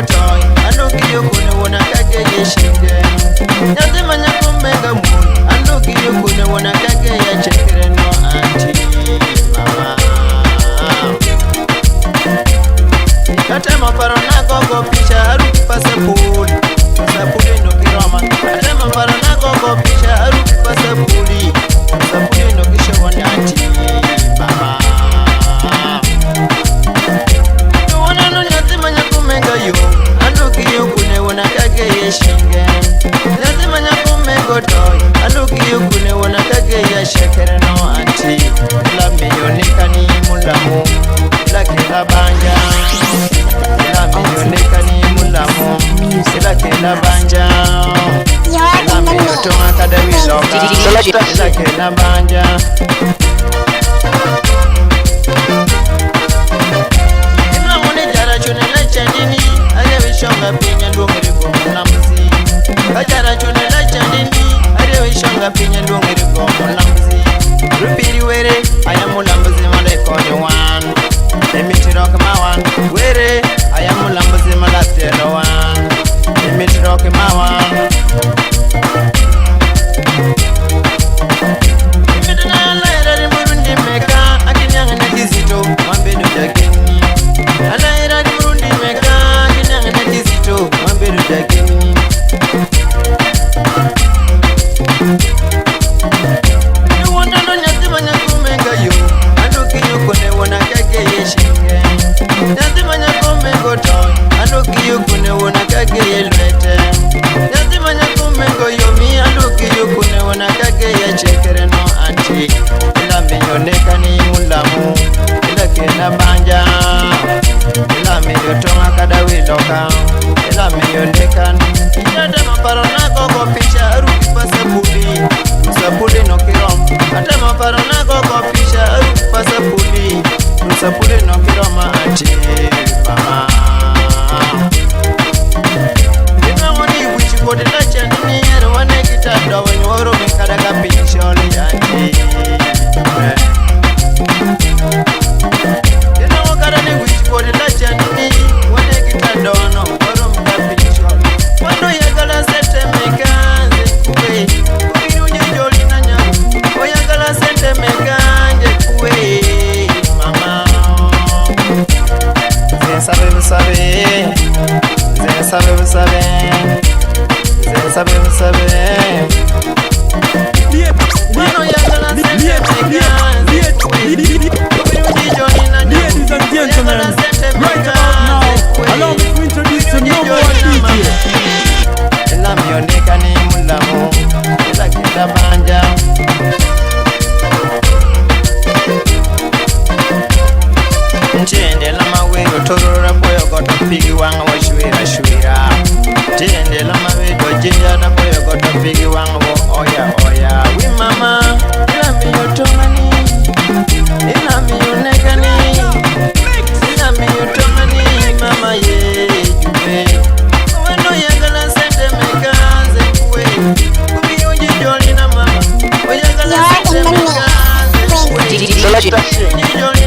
gotoy Anukiyo kune wona kage yeshinde Nyathi manyakumega mun Anukiyo kune wona kage yachekere no anti mama Katema parona gogo pisha haruki pasapuli Pasapuli no kiroma Katema parona gogo pisha haruki pasapuli Pasapuli no kisha wani anti mama Nuwana no nyathi manyakumega yo Anukiyo kune wona kage yeshinge Nyathi manyakumega toy Anukiyo kune wona kage yashekere no anti La miyonikani mulamu La kila banja La miyonikani mulamu La kila banja La miyotonga kada wiloka La kila banja Shonga pinya ndongere ko mulamzi Kajara chune la chandini Arewe shonga pinya ndongere ko mulamzi Rupiri were aya mulamzi male konyo wan Emiti rock mawan were aya mulamzi mala tero wan Emiti rock mawan Emiti na la era di murundi meka Akinyanga na kizito Mwambedo jakeni Ala era di murundi meka Tizito, mamberu jakeni Nuwana no nyathi manyakumega yo Anukiyo kune wona kage yeshinge Nyathi manyakumego toy Anukiyo kune wona kage yelwete Nyathi manyakumego yo mi Anukiyo kune wona kage yachekere no anti Ila miyonekani mulamu Ila kena banja Ila miyotonga kada wiloka Ila miyonekani Iyate maparona gogo pisha aruki pasapuli Usapuli no kirom Ate maparona gogo pisha aruki pasapuli Usapuli no kiroma anti mama Ina wani wichi kodi la chandini Yere wane kitanda wenye waro mikadaka pincholi anti Ina wakada ni wichi kodi la chandini Wane kitanda wano waro mikadaka pincholi Wano yagala sete mekanje kuwe Kubi unye joli na nyamu Oyagala sete mekanje kuwe mama Zensabe busabe Zensabe busabe Zensabe busabe Wano yagala sete mekanje kuwe Kubi unye joli na nyamu Ladies and gentlemen, right about now, allow me to introduce the number one DJ. Ila miyonekani mulamu Ila kila banja Nchende la mawego torora poyo goto pigi wanga wa shwira shwira Nchende la mawego jinja na poyo goto pigi wanga wa oya oya We mama ila miyotongani Ila miyonekani Ila miyotongani mama ye jume Wano yagala sente mekaze kuwe Kubi unji joli na mama Oyagala sente mekaze kuwe Kubi unji joli